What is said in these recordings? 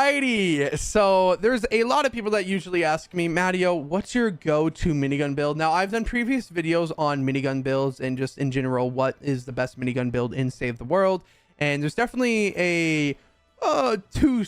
Alrighty, so there's a lot of people that usually ask me, Mattio, what's your go-to minigun build? Now, I've done previous videos on minigun builds and just in general, what is the best minigun build in Save the World? And there's definitely a two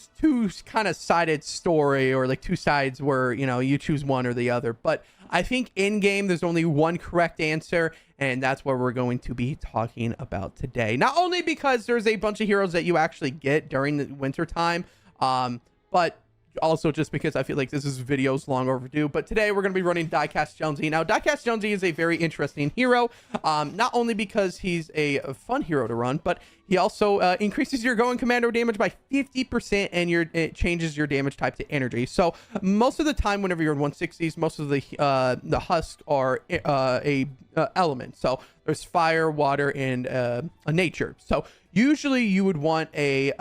kind of sided story, or like two sides where, you know, you choose one or the other. But I think in game there's only one correct answer, and that's what we're going to be talking about today. Not only because there's a bunch of heroes that you actually get during the winter time, but also just because I feel like this is videos long overdue. But today we're going to be running Diecast Jonesy. Now, Diecast Jonesy is a very interesting hero, not only because he's a fun hero to run, but he also increases your going commando damage by 50%, and it changes your damage type to energy. So most of the time, whenever you're in 160s, most of the husks are a element. So there's fire, water, and a nature. So usually you would want a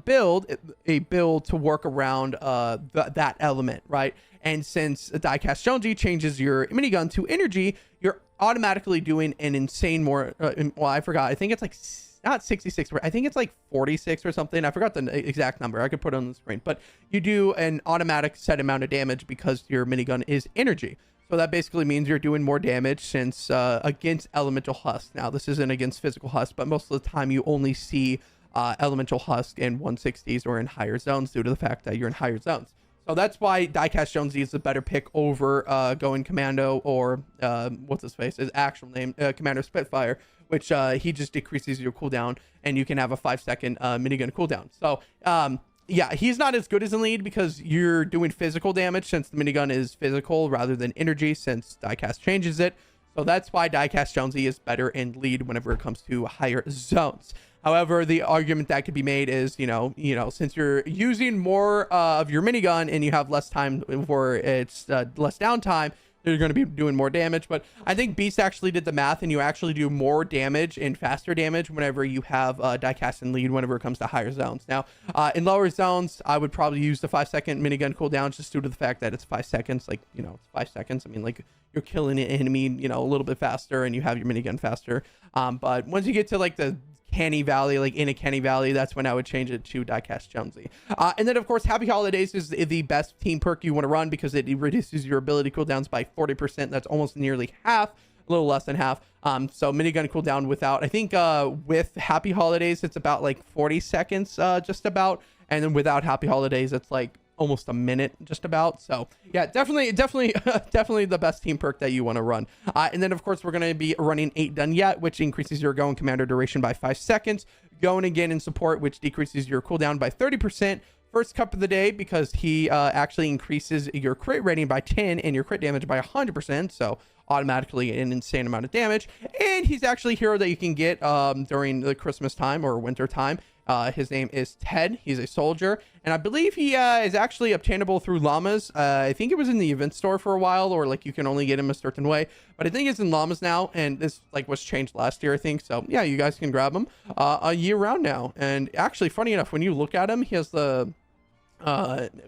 build to work around that element, right? And since Diecast Jonesy changes your minigun to energy, you're automatically doing an insane more. Well, I forgot. I think it's like not 66. I think it's like 46 or something. I forgot the exact number. I could put it on the screen. But you do an automatic set amount of damage because your minigun is energy. So that basically means you're doing more damage since against elemental husk. Now, this isn't against physical husk, but most of the time you only see elemental husk in 160s or in higher zones due to the fact that you're in higher zones. So that's why Diecast Jonesy is a better pick over Going Commando, or what's his face, his actual name, Commander Spitfire, which he just decreases your cooldown, and you can have a 5-second minigun cooldown. So yeah, he's not as good as in lead because you're doing physical damage, since the minigun is physical rather than energy, since Diecast changes it. So that's why Diecast Jonesy is better in lead whenever it comes to higher zones. However, the argument that could be made is, you know, since you're using more of your minigun and you have less time for it's less downtime, you're going to be doing more damage. But I think Beast actually did the math, and you actually do more damage and faster damage whenever you have Diecast in lead whenever it comes to higher zones. Now, in lower zones, I would probably use the 5-second minigun cooldown, just due to the fact that it's 5 seconds. Like, you know, it's 5 seconds. I mean, like, you're killing an enemy, you know, a little bit faster, and you have your minigun faster. But once you get to like the Canny Valley, like in a Canny Valley, that's when I would change it to Diecast Jonesy. And then of course, Happy Holidays is the best team perk you want to run because it reduces your ability cooldowns by 40%. That's almost nearly half, a little less than half. So minigun cooldown without, I think with Happy Holidays, it's about like 40 seconds, just about. And then without Happy Holidays, it's like almost a minute, just about. So yeah, definitely the best team perk that you want to run. And then of course we're going to be running 8 Done Yet, which increases your Going Commander duration by 5 seconds. Going Again in support, which decreases your cooldown by 30%. First Cup of the Day, because he actually increases your crit rating by 10 and your crit damage by 100%. So automatically an insane amount of damage. And he's actually a hero that you can get during the Christmas time or winter time. His name is Ted. He's a soldier, and I believe he is actually obtainable through llamas. I think it was in the event store for a while, or like you can only get him a certain way, but I think it's in llamas now, and this like was changed last year, I think. So yeah, you guys can grab him a year round now. And actually, funny enough, when you look at him, he has the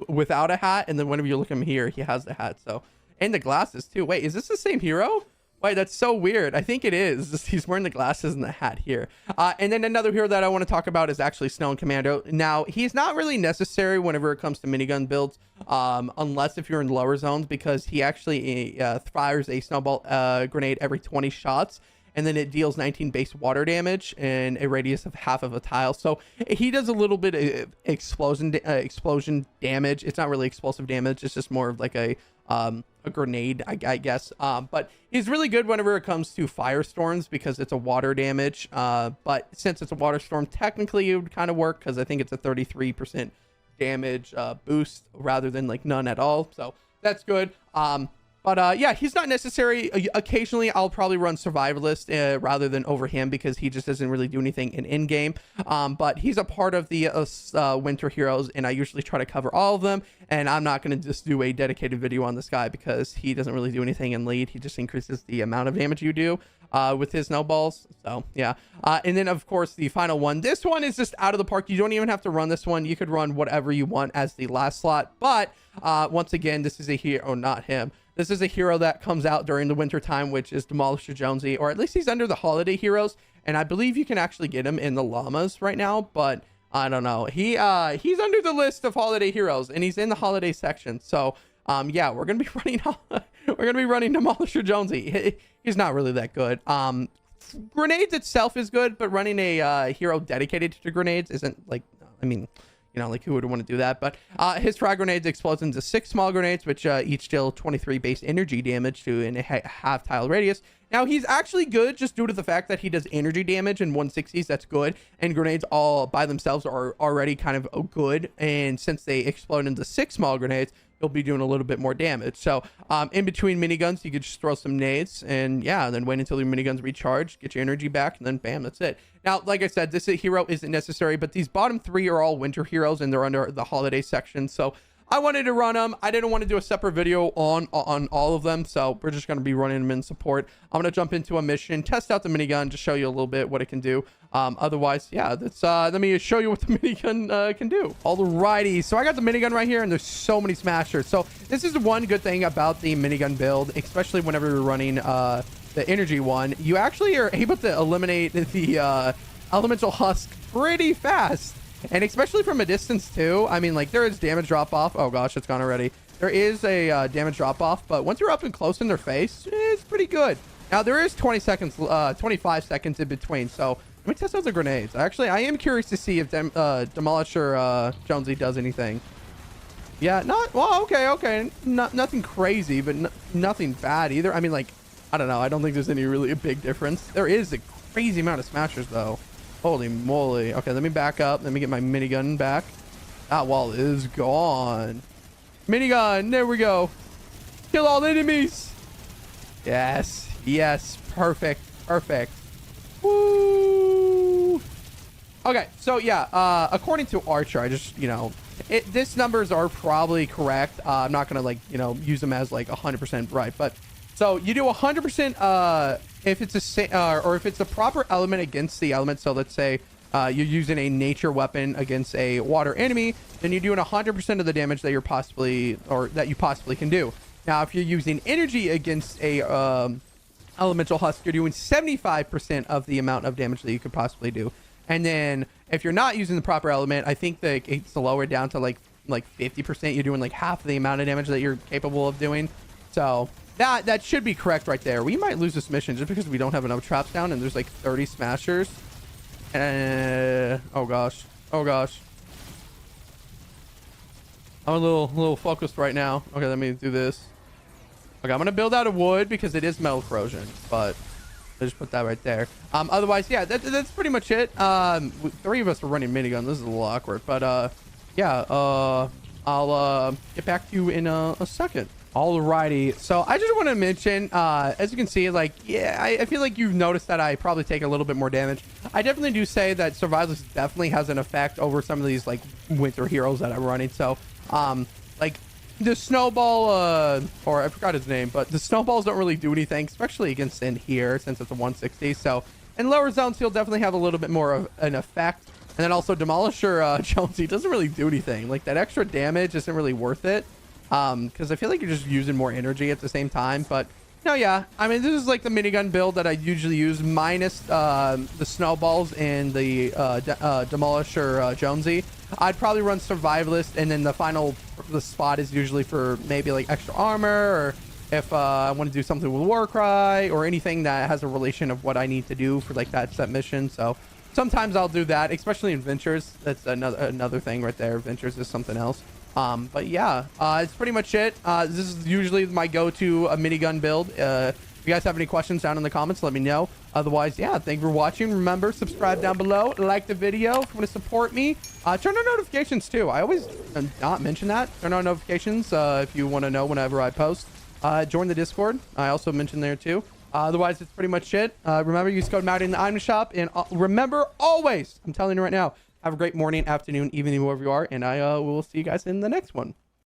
without a hat, and then whenever you look at him here, he has the hat. So, and the glasses too. Wait, is this the same hero? Wait, that's so weird. I think it is. He's wearing the glasses and the hat here. And then another hero that I want to talk about is actually Snow and Commando. Now, he's not really necessary whenever it comes to minigun builds, unless if you're in lower zones, because he actually fires a snowball grenade every 20 shots. And then it deals 19 base water damage in a radius of half of a tile. So he does a little bit of explosion damage. It's not really explosive damage. It's just more of like a grenade, I guess. But he's really good whenever it comes to firestorms because it's a water damage. But since it's a water storm, technically it would kind of work because I think it's a 33% damage boost rather than like none at all. So that's good. But yeah, he's not necessary. Occasionally, I'll probably run Survivalist rather than over him because he just doesn't really do anything in game. But he's a part of the winter heroes, and I usually try to cover all of them. And I'm not going to just do a dedicated video on this guy because he doesn't really do anything in lead. He just increases the amount of damage you do with his snowballs. So yeah. And then of course the final one. This one is just out of the park. You don't even have to run this one. You could run whatever you want as the last slot. But once again, this is a hero, not him. This is a hero that comes out during the winter time, which is Demolisher Jonesy, or at least he's under the holiday heroes. And I believe you can actually get him in the llamas right now, but I don't know. He's under the list of holiday heroes, and he's in the holiday section. So yeah, we're gonna be running Demolisher Jonesy. He's not really that good. Grenades itself is good, but running a hero dedicated to grenades isn't like, I mean, you know, like who would want to do that? But his frag grenades explodes into 6 small grenades, which each deal 23 base energy damage to in a half tile radius. Now he's actually good just due to the fact that he does energy damage in 160s. That's good, and grenades all by themselves are already kind of good. And since they explode into 6 small grenades, he'll be doing a little bit more damage. So in between miniguns, you could just throw some nades, and yeah, then wait until your miniguns recharge, get your energy back, and then bam, that's it. Now, like I said, this hero isn't necessary, but these bottom 3 are all winter heroes, and they're under the holiday section. So I wanted to run them. I didn't want to do a separate video on all of them, so we're just going to be running them in support. I'm going to jump into a mission, test out the minigun, just show you a little bit what it can do. Otherwise, yeah, that's let me show you what the minigun can do. Alrighty, so I got the minigun right here, and there's so many smashers. So this is one good thing about the minigun build, especially whenever you're running the energy one. You actually are able to eliminate the elemental husk pretty fast. And especially from a distance too. I mean, like, there is damage drop off. Oh gosh, it's gone already. There is a damage drop off, but once you're up and close in their face, it's pretty good. Now there is 25 seconds in between. So let me test out the grenades. Actually, I am curious to see if Demolisher Jonesy does anything. Yeah, well, okay. Nothing crazy, but nothing bad either. I mean, like, I don't know. I don't think there's any really a big difference. There is a crazy amount of smashers though. Holy moly. Okay, let me back up. Let me get my minigun back. That wall is gone. Minigun. There we go. Kill all enemies. Yes. Yes. Perfect. Perfect. Woo. Okay, so yeah, according to Archer, I just, you know, this numbers are probably correct. I'm not going to, like, you know, use them as like 100% right, but so you do 100% if it's or if it's a proper element against the element. So let's say you're using a nature weapon against a water enemy, then you're doing 100% of the damage that you possibly can do. Now, if you're using energy against a elemental husk, you're doing 75% of the amount of damage that you could possibly do. And then if you're not using the proper element, I think that it's lowered down to like 50%. You're doing like half of the amount of damage that you're capable of doing. So that should be correct right there. We might lose this mission just because we don't have enough traps down, and there's like 30 smashers. Oh gosh. I'm a little focused right now. Okay, let me do this. Okay, I'm gonna build out of wood because it is metal corrosion, but I just put that right there. Otherwise, yeah, that's pretty much it. 3 of us are running minigun. This is a little awkward, but yeah, I'll get back to you in a second. Alrighty, so I just want to mention, as you can see, like, yeah, I feel like you've noticed that I probably take a little bit more damage. I definitely do say that Survivalist definitely has an effect over some of these, like, winter heroes that I'm running. So, like, the snowball, or I forgot his name, but the snowballs don't really do anything, especially against in here, since it's a 160. So, in lower zones, he'll definitely have a little bit more of an effect. And then also, Demolisher Jonesy doesn't really do anything. Like, that extra damage isn't really worth it. Because I feel like you're just using more energy at the same time. But no, yeah, I mean, this is like the minigun build that I usually use, minus the snowballs and the Demolisher Jonesy. I'd probably run Survivalist, and then the spot is usually for maybe like extra armor, or if I want to do something with Warcry or anything that has a relation of what I need to do for like that set mission. So sometimes I'll do that, especially in Ventures. That's another thing right there. Ventures is something else. But yeah, it's pretty much it. This is usually my go-to minigun build. If you guys have any questions down in the comments, let me know. Otherwise, yeah, thank you for watching. Remember, subscribe down below, like the video if you want to support me. Turn on notifications too. I always not mention that. Turn on notifications if you want to know whenever I post. Join the Discord. I also mentioned there too. Otherwise, it's pretty much it. Remember, use code Mattio in the item shop, and remember always, I'm telling you right now, have a great morning, afternoon, evening, wherever you are, and I will see you guys in the next one.